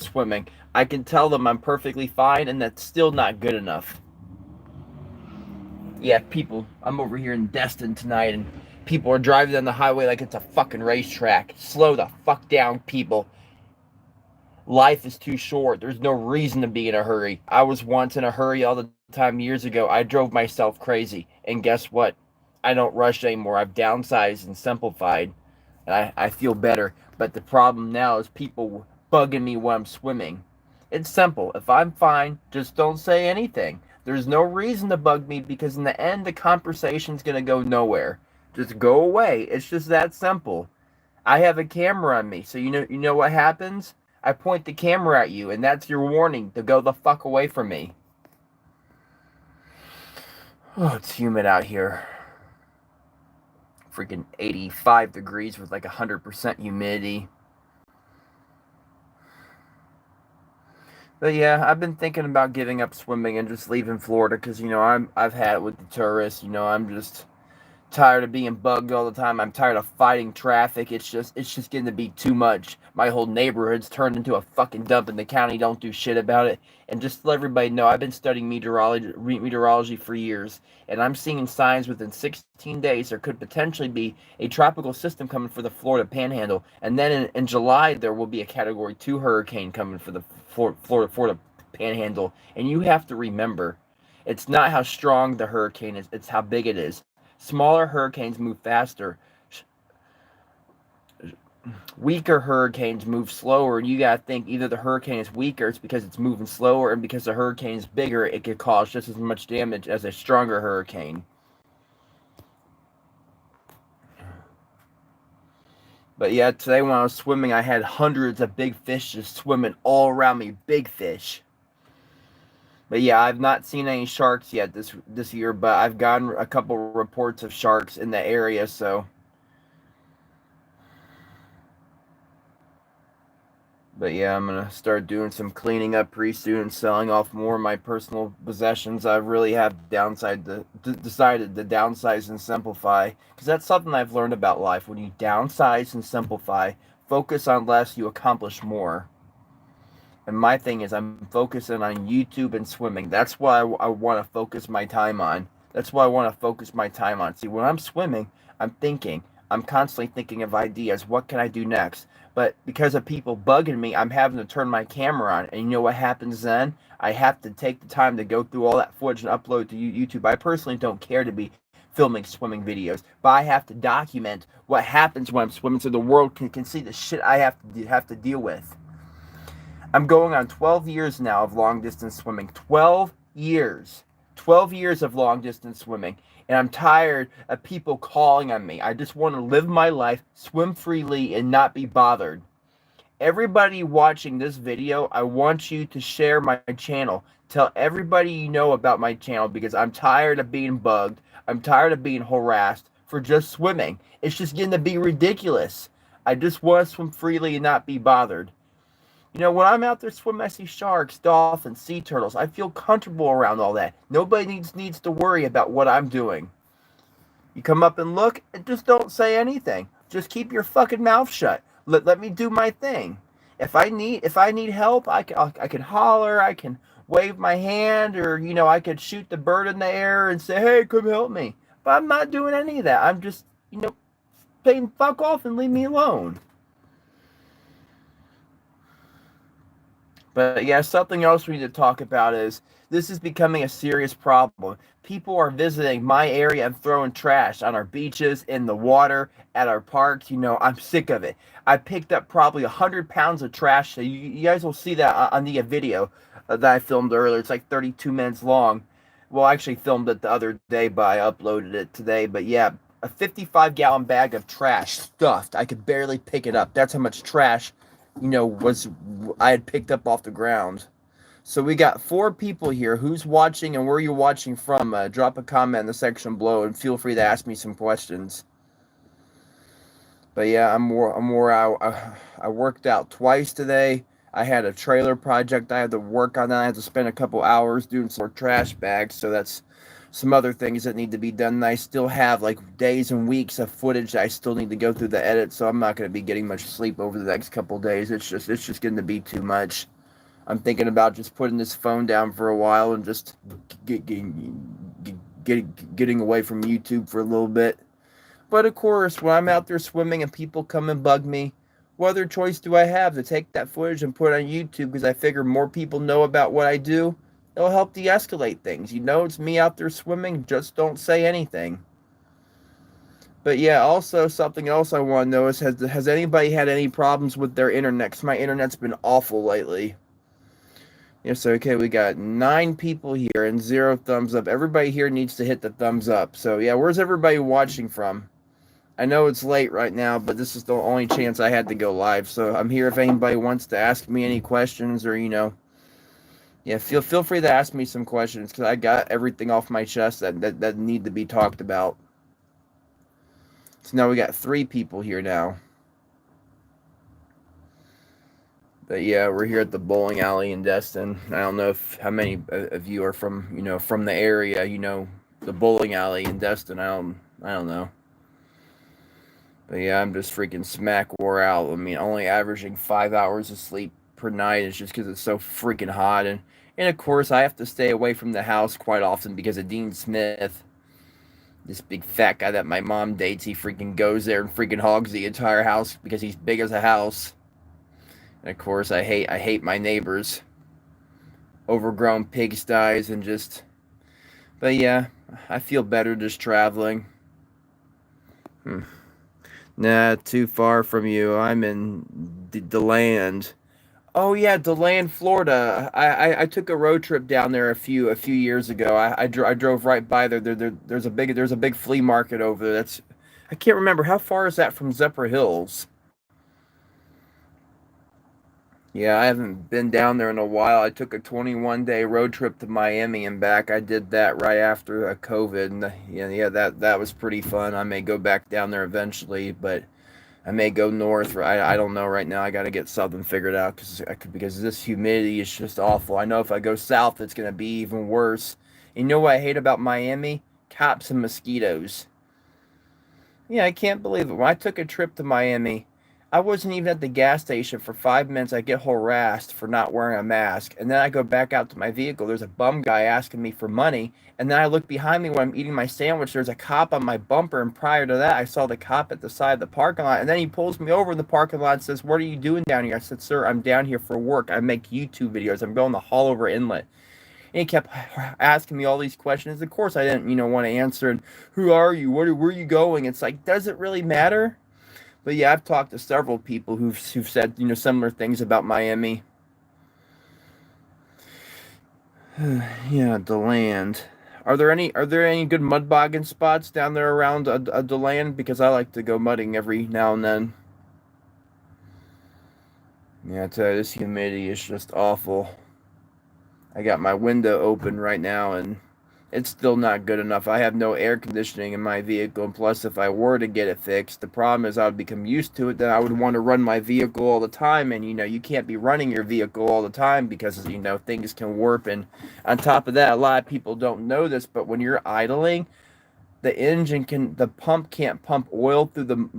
swimming. I can tell them I'm perfectly fine, and that's still not good enough. Yeah, people, I'm over here in Destin tonight, and people are driving down the highway like it's a fucking racetrack. Slow the fuck down, people. Life is too short. There's no reason to be in a hurry. I was once in a hurry all the time years ago. I drove myself crazy. And guess what? I don't rush anymore. I've downsized and simplified. And I feel better. But the problem now is people bugging me when I'm swimming. It's simple. If I'm fine, just don't say anything. There's no reason to bug me because in the end, the conversation's going to go nowhere. Just go away. It's just that simple. I have a camera on me, so you know what happens? I point the camera at you, and that's your warning to go the fuck away from me. Oh, it's humid out here. Freaking 85 degrees with like 100% humidity. But yeah, I've been thinking about giving up swimming and just leaving Florida because I've had it with the tourists. I'm just tired of being bugged all the time. I'm tired of fighting traffic. It's just getting to be too much. My whole neighborhood's turned into a fucking dump, and the county don't do shit about it. And just to let everybody know, I've been studying meteorology for years, and I'm seeing signs within 16 days there could potentially be a tropical system coming for the Florida Panhandle, and then in July there will be a Category 2 hurricane coming for the Florida Panhandle. And you have to remember, it's not how strong the hurricane is; it's how big it is. Smaller hurricanes move faster. Weaker hurricanes move slower, and you gotta think either the hurricane is weaker, it's because it's moving slower, and because the hurricane is bigger, it could cause just as much damage as a stronger hurricane. But yeah, today when I was swimming, I had hundreds of big fish just swimming all around me. Big fish. But yeah, I've not seen any sharks yet this year, but I've gotten a couple reports of sharks in the area, so. But yeah, I'm gonna start doing some cleaning up pretty soon and selling off more of my personal possessions. I really have decided to downsize and simplify, because that's something I've learned about life. When you downsize and simplify, focus on less, you accomplish more. And my thing is, I'm focusing on YouTube and swimming. That's what I want to focus my time on. That's what I want to focus my time on. See, when I'm swimming, I'm thinking. I'm constantly thinking of ideas. What can I do next? But because of people bugging me, I'm having to turn my camera on. And you know what happens then? I have to take the time to go through all that footage and upload to YouTube. I personally don't care to be filming swimming videos, but I have to document what happens when I'm swimming so the world can see the shit I have to deal with. I'm going on 12 years now of long distance swimming. 12 years. 12 years of long distance swimming. And I'm tired of people calling on me. I just want to live my life, swim freely, and not be bothered. Everybody watching this video, I want you to share my channel. Tell everybody you know about my channel, because I'm tired of being bugged. I'm tired of being harassed for just swimming. It's just getting to be ridiculous. I just want to swim freely and not be bothered. When I'm out there swimming, I see sharks, dolphins, sea turtles. I feel comfortable around all that. Nobody needs to worry about what I'm doing. You come up and look, and just don't say anything. Just keep your fucking mouth shut. Let me do my thing. If I need help, I can holler, I can wave my hand, or I could shoot the bird in the air and say, "Hey, come help me." But I'm not doing any of that. I'm just saying fuck off and leave me alone. But yeah, something else we need to talk about is this is becoming a serious problem. People are visiting my area and throwing trash on our beaches, in the water, at our parks. I'm sick of it. I picked up probably 100 pounds of trash. So you guys will see that on the video that I filmed earlier. It's like 32 minutes long. Well, I actually filmed it the other day, but I uploaded it today. But yeah, a 55-gallon bag of trash stuffed. I could barely pick it up. That's how much trash was I had picked up off the ground. So we got 4 people here. Who's watching and where are you watching from? Drop a comment in the section below and feel free to ask me some questions. But yeah, I'm more out. I worked out twice today. I had a trailer project I had to work on. I had to spend a couple hours doing some more trash bags. So that's some other things that need to be done. And I still have like days and weeks of footage that I still need to go through the edit. So I'm not going to be getting much sleep over the next couple days. It's just getting to be too much. I'm thinking about just putting this phone down for a while and just getting away from YouTube for a little bit. But of course, when I'm out there swimming and people come and bug me, what other choice do I have to take that footage and put it on YouTube? Because I figure more people know about what I do, it'll help de-escalate things. You know, it's me out there swimming, just don't say anything. But yeah, also something else I want to know is, has anybody had any problems with their internet? 'Cause my internet's been awful lately. Yeah, so okay, we got 9 people here and 0 thumbs up. Everybody here needs to hit the thumbs up. So yeah, where's everybody watching from? I know it's late right now, but this is the only chance I had to go live. So I'm here if anybody wants to ask me any questions, or yeah, feel free to ask me some questions, because I got everything off my chest that need to be talked about. So now we got 3 people here now. But yeah, we're here at the bowling alley in Destin. I don't know how many of you are from from the area. The bowling alley in Destin. I don't know. But yeah, I'm just freaking smack wore out. I mean, only averaging 5 hours of sleep per night is just because it's so freaking hot. And of course, I have to stay away from the house quite often because of Dean Smith. This big fat guy that my mom dates, he freaking goes there and freaking hogs the entire house because he's big as a house. And of course, I hate my neighbors. Overgrown pigsties and just... But yeah, I feel better just traveling. Nah, too far from you. I'm in DeLand. Oh yeah, DeLand, Florida. I took a road trip down there a few years ago. I drove right by there. There's a big flea market over there. I can't remember how far is that from Zephyr Hills. Yeah, I haven't been down there in a while. I took a 21-day road trip to Miami and back. I did that right after COVID, and yeah, that was pretty fun. I may go back down there eventually, but I may go north. I don't know right now. I got to get something figured out because this humidity is just awful. I know if I go south, it's gonna be even worse. You know what I hate about Miami? Cops and mosquitoes. Yeah, I can't believe it. When I took a trip to Miami, I wasn't even at the gas station for 5 minutes. I get harassed for not wearing a mask. And then I go back out to my vehicle. There's a bum guy asking me for money. And then I look behind me when I'm eating my sandwich. There's a cop on my bumper. And prior to that, I saw the cop at the side of the parking lot. And then he pulls me over in the parking lot and says, "What are you doing down here?" I said, "Sir, I'm down here for work. I make YouTube videos. I'm going to Haulover Inlet." And he kept asking me all these questions. Of course, I didn't, want to answer. And who are you? Where are you going? It's like, does it really matter? But yeah, I've talked to several people who've said, similar things about Miami. Yeah, DeLand. Are there any good mud bogging spots down there around DeLand? Because I like to go mudding every now and then. Yeah, I tell you, this humidity is just awful. I got my window open right now, and it's still not good enough. I have no air conditioning in my vehicle, and plus, if I were to get it fixed, the problem is I would become used to it. Then I would want to run my vehicle all the time, and you can't be running your vehicle all the time because things can warp. And on top of that, a lot of people don't know this, but when you're idling, the pump can't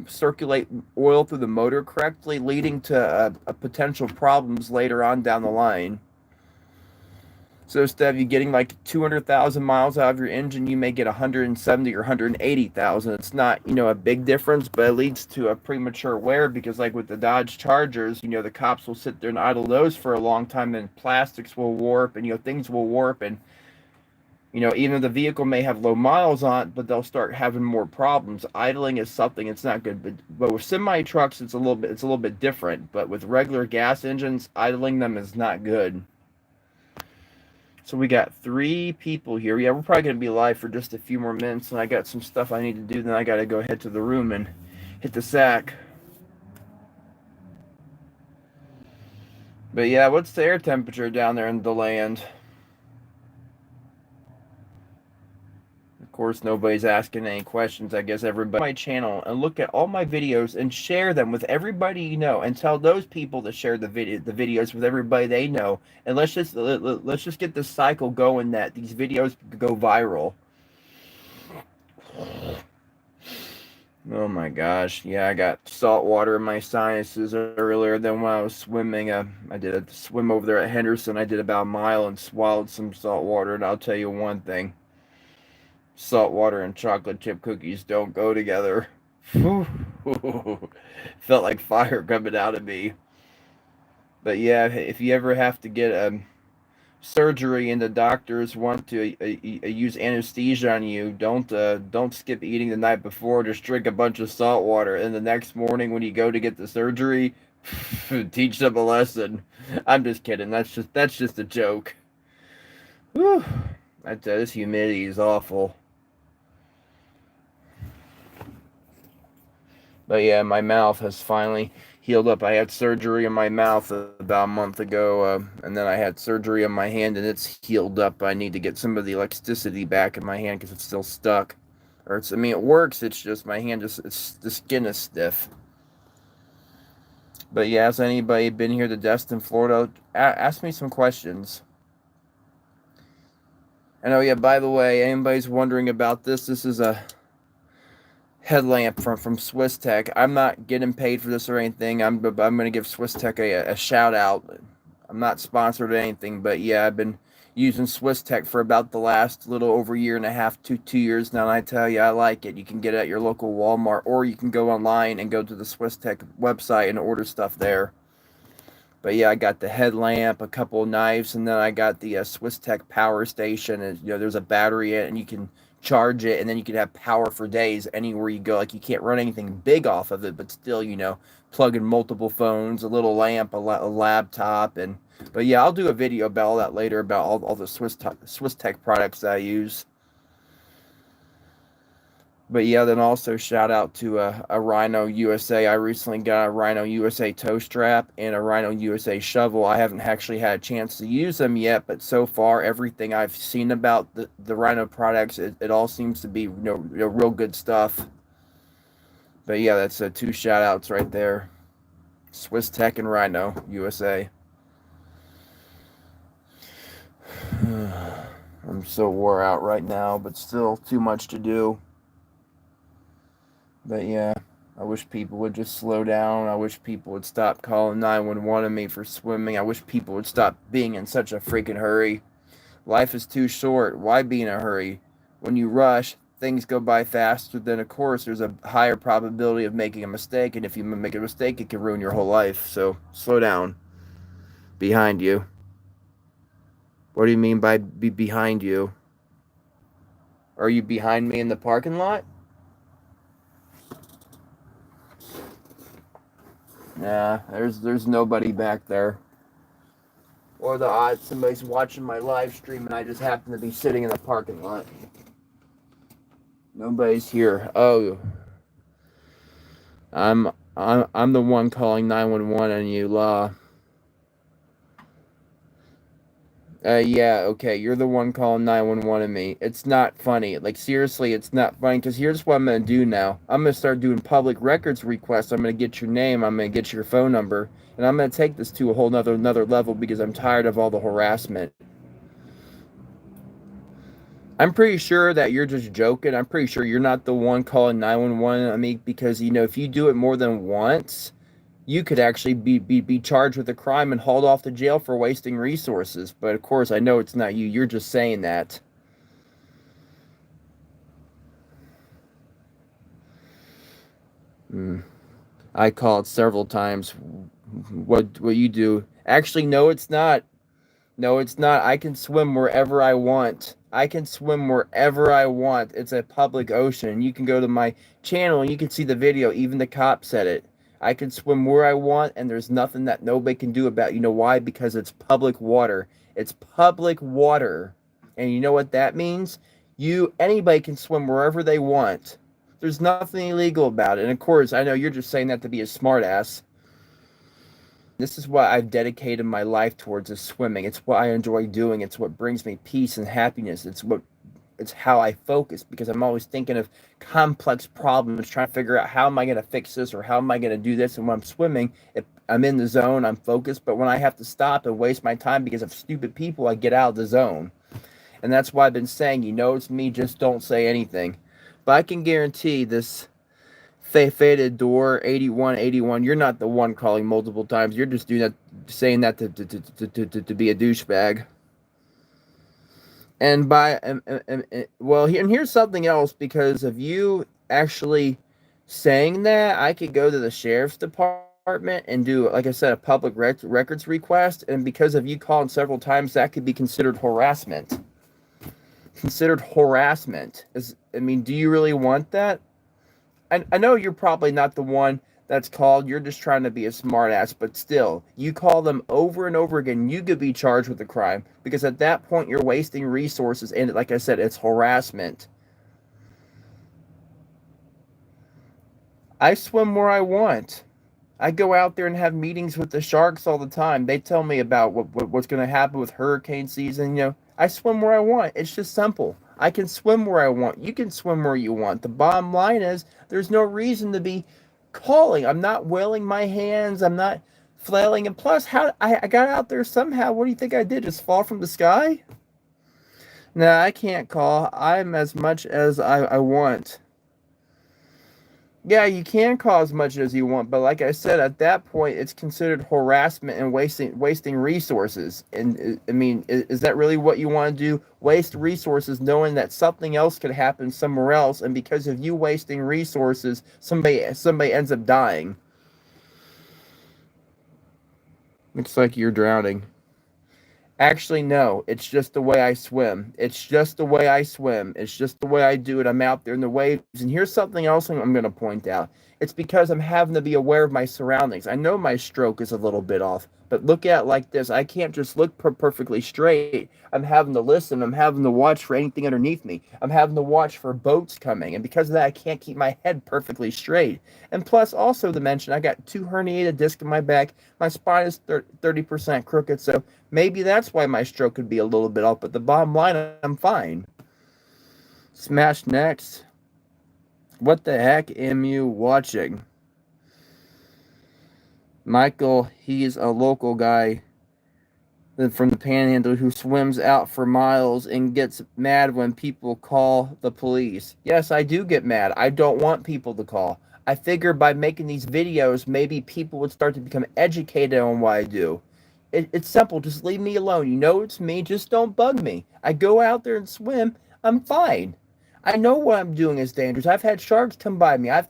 circulate oil through the motor correctly, leading to potential problems later on down the line. So instead of you getting like 200,000 miles out of your engine, you may get 170 or 180,000. It's not, a big difference, but it leads to a premature wear because like with the Dodge Chargers, the cops will sit there and idle those for a long time, and plastics will warp and, things will warp. And, even though the vehicle may have low miles on it, but they'll start having more problems. Idling is something, it's not good. But with semi trucks, it's a little bit different. But with regular gas engines, idling them is not good. So we got 3 people here. Yeah, we're probably going to be live for just a few more minutes, and I got some stuff I need to do. Then I got to go head to the room and hit the sack. But yeah, what's the air temperature down there in DeLand? Of course, nobody's asking any questions. I guess everybody on my channel and look at all my videos and share them with everybody you know, and tell those people to share the videos with everybody they know. And let's just get this cycle going that these videos go viral. Oh my gosh. Yeah, I got salt water in my sinuses earlier than when I was swimming. I did a swim over there at Henderson. I did about a mile and swallowed some salt water. And I'll tell you one thing, salt water and chocolate chip cookies don't go together. Felt like fire coming out of me. But yeah, if you ever have to get surgery and the doctors want to use anesthesia on you, don't skip eating the night before. Just drink a bunch of salt water, and the next morning when you go to get the surgery, teach them a lesson. I'm just kidding. That's just a joke. Whew. This humidity is awful. But yeah, my mouth has finally healed up. I had surgery in my mouth about a month ago, and then I had surgery on my hand, and it's healed up. I need to get some of the elasticity back in my hand because it's still stuck. I mean, it works. It's just my hand the skin is stiff. But yeah, has anybody been here to Destin, Florida? Ask me some questions. And oh yeah, by the way, anybody's wondering about this? This is a headlamp from Swiss Tech. I'm not getting paid for this or anything. I'm going to give Swiss Tech a shout out. I'm not sponsored or anything, but yeah, I've been using Swiss Tech for about the last little over a year and a half to 2 years now, and I tell you, I like it. You can get it at your local Walmart, or you can go online and go to the Swiss Tech website and order stuff there. But yeah, I got the headlamp, a couple of knives, and then I got the Swiss Tech power station. And there's a battery in it, and you can charge it, and then you can have power for days anywhere you go. Like, you can't run anything big off of it, but still, plug in multiple phones, a little lamp, a laptop, but yeah, I'll do a video about all that later, about all the Swiss Tech products that I use. But yeah, then also shout out to a Rhino USA. I recently got a Rhino USA toe strap and a Rhino USA shovel. I haven't actually had a chance to use them yet, but so far, everything I've seen about the Rhino products, it all seems to be real good stuff. But yeah, that's two shout outs right there. Swiss Tech and Rhino USA. I'm so wore out right now, but still too much to do. But yeah, I wish people would just slow down. I wish people would stop calling 911 on me for swimming. I wish people would stop being in such a freaking hurry. Life is too short. Why be in a hurry? When you rush, things go by faster. Then, of course, there's a higher probability of making a mistake. And if you make a mistake, it can ruin your whole life. So slow down. Behind you. What do you mean by be behind you? Are you behind me in the parking lot? Nah, there's nobody back there. Or the odds somebody's watching my live stream and I just happen to be sitting in the parking lot. Nobody's here. Oh, I'm the one calling 911 on you, Law. Yeah, okay, you're the one calling 911 on me. It's not funny. Like, seriously, it's not funny, because here's what I'm going to do now. I'm going to start doing public records requests. I'm going to get your name. I'm going to get your phone number. And I'm going to take this to a whole another level, because I'm tired of all the harassment. I'm pretty sure that you're just joking. I'm pretty sure you're not the one calling 911 on me, because, if you do it more than once, you could actually be charged with a crime and hauled off to jail for wasting resources. But of course, I know it's not you. You're just saying that. I called several times. What you do? Actually, no, it's not. No, it's not. I can swim wherever I want. I can swim wherever I want. It's a public ocean. You can go to my channel and you can see the video. Even the cop said it. I can swim where I want, and there's nothing that nobody can do about it. You know why? Because it's public water. It's public water. And you know what that means? Anybody can swim wherever they want. There's nothing illegal about it. And of course, I know you're just saying that to be a smartass. This is what I've dedicated my life towards, is swimming. It's what I enjoy doing. It's what brings me peace and happiness. It's how I focus, because I'm always thinking of complex problems, trying to figure out how am I going to fix this, or how am I going to do this. And when I'm swimming, I'm in the zone, I'm focused. But when I have to stop and waste my time because of stupid people, I get out of the zone. And that's why I've been saying, it's me, just don't say anything. But I can guarantee this Faded door 8181. You're not the one calling multiple times. You're just doing that, saying that to be a douchebag. And here's something else. Because of you actually saying that, I could go to the sheriff's department and do, like I said, a public records request. And because of you calling several times, that could be considered harassment. Do you really want that? I know you're probably not the one that's called. You're just trying to be a smartass, but still, you call them over and over again. You could be charged with a crime, because at that point you're wasting resources, and like I said, it's harassment. I swim where I want. I go out there and have meetings with the sharks all the time. They tell me about what's going to happen with hurricane season. I swim where I want. It's just simple. I can swim where I want. You can swim where you want. The bottom line is, there's no reason to be calling. I'm not wailing my hands. I'm not flailing. And plus, how I got out there somehow. What do you think I did? Just fall from the sky? No, I can't call. I'm as much as I want. Yeah, you can call as much as you want, but like I said, at that point, it's considered harassment and wasting resources. And is that really what you want to do? Waste resources, knowing that something else could happen somewhere else, and because of you wasting resources, somebody ends up dying. Looks like you're drowning. Actually, no. It's just the way I swim. It's just the way I do it. I'm out there in the waves. And here's something else I'm going to point out. It's because I'm having to be aware of my surroundings. I know my stroke is a little bit off, but look at it like this. I can't just look perfectly straight. I'm having to listen. I'm having to watch for anything underneath me. I'm having to watch for boats coming. And because of that, I can't keep my head perfectly straight. And plus, also to mention, I got 2 herniated discs in my back. My spine is 30% crooked, so maybe that's why my stroke could be a little bit off. But the bottom line, I'm fine. Smash next. What the heck am you watching? Michael, he's a local guy from the Panhandle who swims out for miles and gets mad when people call the police. Yes, I do get mad. I don't want people to call. I figure by making these videos, maybe people would start to become educated on what I do. It's simple. Just leave me alone. You know it's me. Just don't bug me. I go out there and swim. I'm fine. I know what I'm doing is dangerous. I've had sharks come by me. I've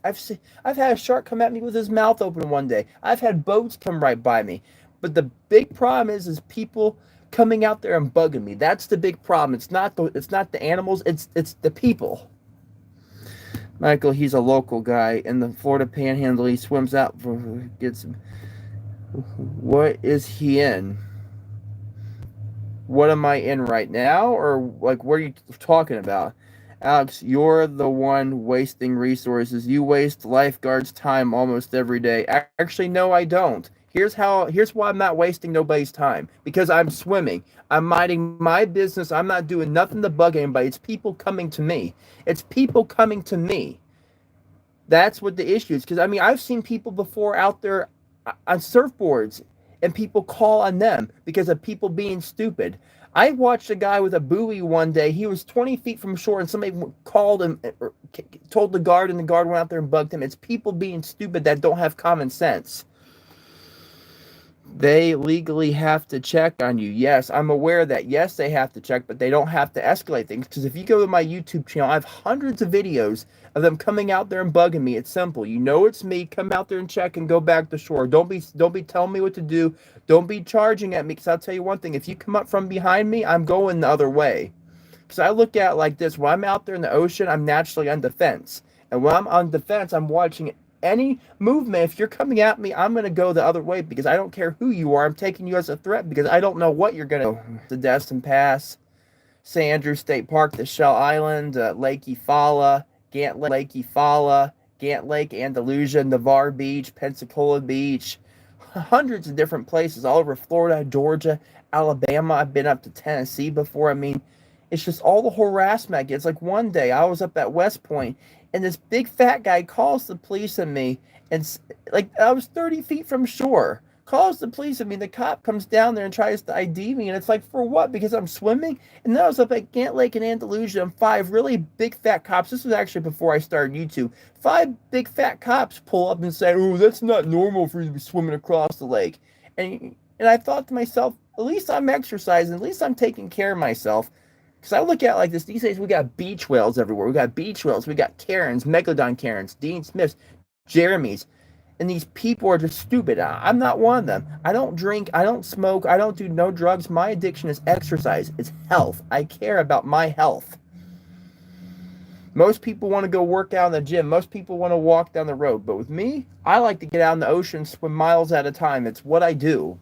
had a shark come at me with his mouth open one day. I've had boats come right by me. But the big problem is people coming out there and bugging me. That's the big problem. It's not the animals. It's the people. Michael, he's a local guy in the Florida Panhandle. He swims out gets. What is he in? What am I in right now? Or like, what are you talking about? Alex, you're the one wasting resources. You waste lifeguards' time almost every day. Actually, no, I don't. Here's why I'm not wasting nobody's time. Because I'm swimming. I'm minding my business. I'm not doing nothing to bug anybody. It's people coming to me. That's what the issue is. Because, I've seen people before out there on surfboards, and people call on them because of people being stupid. I watched a guy with a buoy one day. He was 20 feet from shore, and somebody called him, or told the guard, and the guard went out there and bugged him. It's people being stupid that don't have common sense. They legally have to check on you. Yes, I'm aware that. Yes, they have to check, but they don't have to escalate things. Because if you go to my YouTube channel, I have hundreds of videos of them coming out there and bugging me. It's simple. You know it's me. Come out there and check and go back to shore. Don't be telling me what to do. Don't be charging at me. Because I'll tell you one thing. If you come up from behind me, I'm going the other way. Because I look at it like this. When I'm out there in the ocean, I'm naturally on defense. And when I'm on defense, I'm watching any movement. If you're coming at me, I'm going to go the other way, because I don't care who you are. I'm taking you as a threat, because I don't know what you're going to do. The Destin Pass, St. Andrews State Park, the Shell Island, Lake Eufaula, Gant Lake, Andalusia, Navarre Beach, Pensacola Beach, hundreds of different places all over Florida, Georgia, Alabama. I've been up to Tennessee before. It's just all the harassment I get. It's like one day I was up at West Point, and this big fat guy calls the police on me, and like I was 30 feet from shore, calls the police. I mean, the cop comes down there and tries to ID me, and it's like, for what? Because I'm swimming? And then I was up at Gant Lake in Andalusia, and 5 really big fat cops, this was actually before I started YouTube, 5 big fat cops pull up and say, oh, that's not normal for you to be swimming across the lake. And I thought to myself, at least I'm exercising, at least I'm taking care of myself. Because I look at it like this, these days we got beach whales everywhere. We got beach whales, we got Karens, Megalodon Karens, Dean Smiths, Jeremys. And these people are just stupid. I'm not one of them. I don't drink, I don't smoke, I don't do no drugs. My addiction is exercise, it's health. I care about my health. Most people want to go work out in the gym. Most people want to walk down the road. But with me, I like to get out in the ocean, swim miles at a time. It's what I do.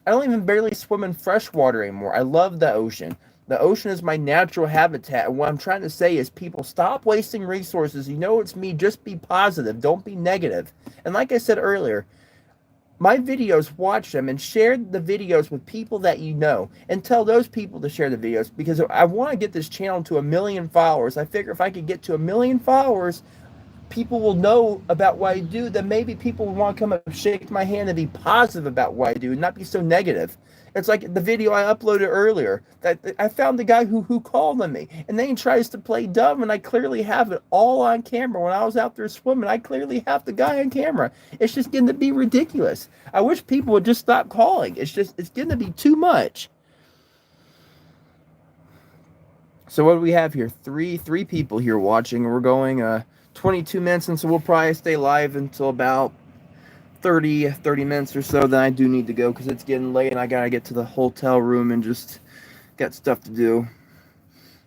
I don't even barely swim in fresh water anymore. I love the ocean. The ocean is my natural habitat. And what I'm trying to say is, people, stop wasting resources. You know it's me. Just be positive. Don't be negative. And like I said earlier, my videos, watch them and share the videos with people that you know. And tell those people to share the videos. Because I want to get this channel to 1 million followers. I figure if I could get to 1 million followers, people will know about what I do, then maybe people will want to come up and shake my hand and be positive about what I do and not be so negative. It's like the video I uploaded earlier, that I found the guy who called on me, and then he tries to play dumb, and I clearly have it all on camera. When I was out there swimming, I clearly have the guy on camera. It's just getting to be ridiculous. I wish people would just stop calling. It's getting to be too much. So what do we have here? Three people here watching. We're going 22 minutes, and so we'll probably stay live until about 30 minutes or so. Then I do need to go because it's getting late and I gotta get to the hotel room and just got stuff to do.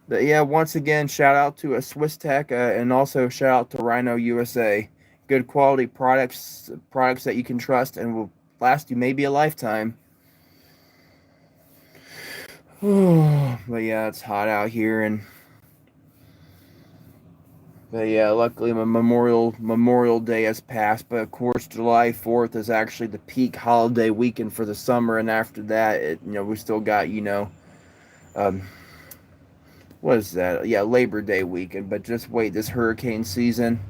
But yeah, once again, shout out to a Swiss Tech and also shout out to Rhino USA. Good quality products that you can trust and will last you maybe a lifetime. But yeah, it's hot out here, and but yeah, luckily my Memorial Day has passed. But of course, July 4th is actually the peak holiday weekend for the summer, and after that, we still got what is that? Yeah, Labor Day weekend. But just wait, this hurricane season,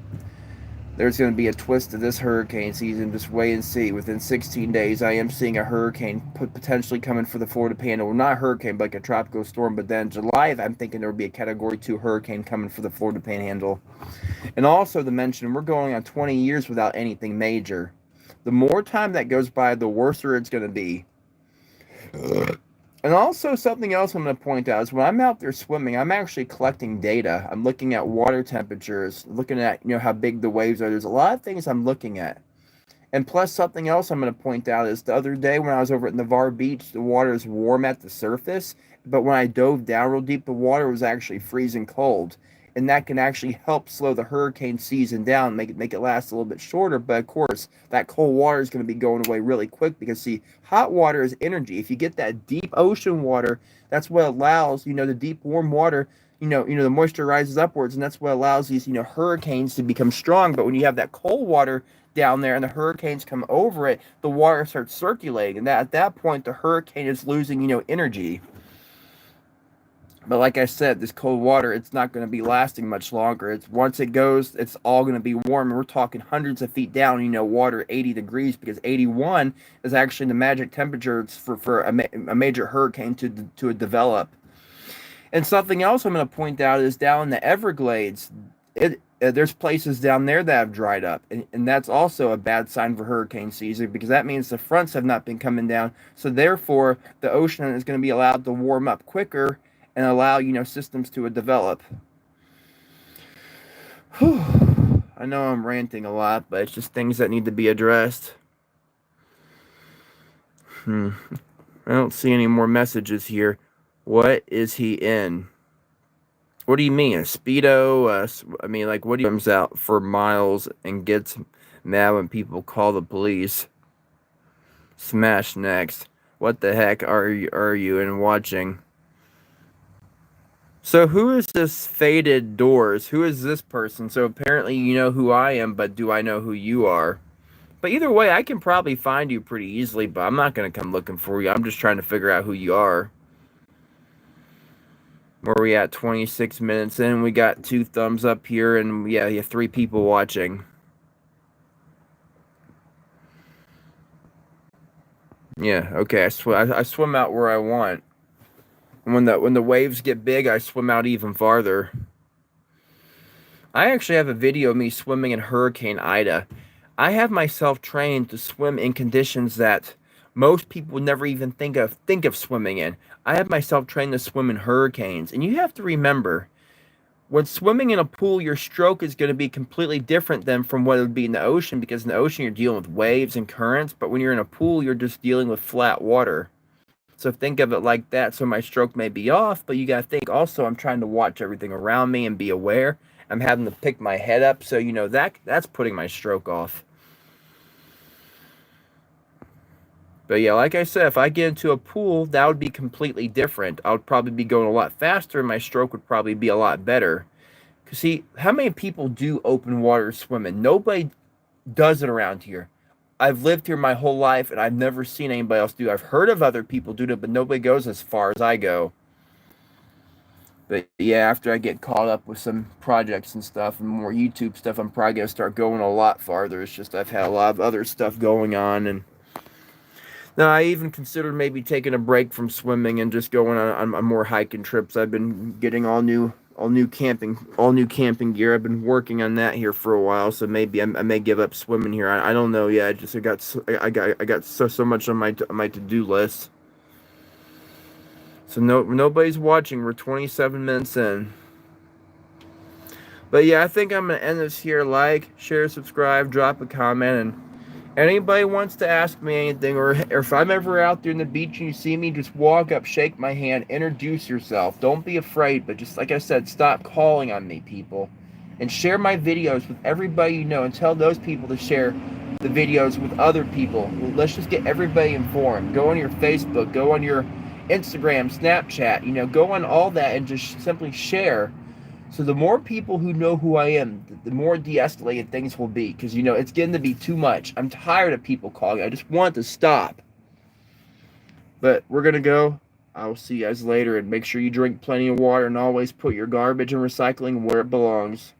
there's going to be a twist to this hurricane season. Just wait and see. Within 16 days, I am seeing a hurricane potentially coming for the Florida Panhandle. Well, not a hurricane, but like a tropical storm. But then July, I'm thinking there will be a Category 2 hurricane coming for the Florida Panhandle. And also to mention, we're going on 20 years without anything major. The more time that goes by, the worse it's going to be. And also something else I'm going to point out is when I'm out there swimming, I'm actually collecting data. I'm looking at water temperatures, looking at how big the waves are. There's a lot of things I'm looking at. And plus something else I'm going to point out is the other day when I was over at Navarre Beach, the water is warm at the surface. But when I dove down real deep, the water was actually freezing cold. And that can actually help slow the hurricane season down, make it last a little bit shorter. But of course, that cold water is going to be going away really quick because, see, hot water is energy. If you get that deep ocean water, that's what allows, the deep warm water, the moisture rises upwards, and that's what allows these, hurricanes to become strong. But when you have that cold water down there and the hurricanes come over it, the water starts circulating, and at that point, the hurricane is losing, energy. But like I said, this cold water, it's not going to be lasting much longer. Once it goes, it's all going to be warm. And we're talking hundreds of feet down, water 80 degrees, because 81 is actually the magic temperature for a major hurricane to develop. And something else I'm going to point out is down in the Everglades, there's places down there that have dried up. And that's also a bad sign for hurricane season, because that means the fronts have not been coming down. So therefore, the ocean is going to be allowed to warm up quicker and allow, systems to develop. Whew. I know I'm ranting a lot, but it's just things that need to be addressed. I don't see any more messages here. What is he in? What do you mean? A Speedo? What do you comes out for miles and gets mad when people call the police? Smash next. What the heck are you in watching? So who is this Faded Doors? Who is this person? So apparently you know who I am, but do I know who you are? But either way, I can probably find you pretty easily, but I'm not going to come looking for you. I'm just trying to figure out who you are. Where are we at? 26 minutes in. We got 2 thumbs up here, and yeah, you have 3 people watching. Yeah, okay. I swim out where I want. When the waves get big, I swim out even farther. I actually have a video of me swimming in Hurricane Ida. I have myself trained to swim in conditions that most people would never even think of swimming in. I have myself trained to swim in hurricanes, and you have to remember when swimming in a pool, your stroke is going to be completely different than from what it would be in the ocean, because in the ocean you're dealing with waves and currents, but when you're in a pool, you're just dealing with flat water. So think of it like that. So my stroke may be off, but you got to think also I'm trying to watch everything around me and be aware. I'm having to pick my head up, so that's putting my stroke off. But yeah, like I said, if I get into a pool, that would be completely different. I would probably be going a lot faster, and my stroke would probably be a lot better. Cause see, how many people do open water swimming? Nobody does it around here. I've lived here my whole life, and I've never seen anybody else do it. I've heard of other people do it, but nobody goes as far as I go. But yeah, after I get caught up with some projects and stuff and more YouTube stuff, I'm probably gonna start going a lot farther. It's just I've had a lot of other stuff going on, and now I even considered maybe taking a break from swimming and just going on more hiking trips. I've been getting all new camping gear. I've been working on that here for a while, so maybe I may give up swimming here. I don't know yet. I got so much on my to do list. So nobody's watching. We're 27 minutes in. But yeah, I think I'm gonna end this here. Like, share, subscribe, drop a comment, and anybody wants to ask me anything, or if I'm ever out there in the beach and you see me, just walk up, shake my hand, introduce yourself. Don't be afraid, but just like I said, stop calling on me, people. And share my videos with everybody you know, and tell those people to share the videos with other people. Let's just get everybody informed. Go on your Facebook, go on your Instagram, Snapchat, go on all that and just simply share. So the more people who know who I am, the more de-escalated things will be. Because, it's getting to be too much. I'm tired of people calling. I just want to stop. But we're going to go. I will see you guys later. And make sure you drink plenty of water. And always put your garbage and recycling where it belongs.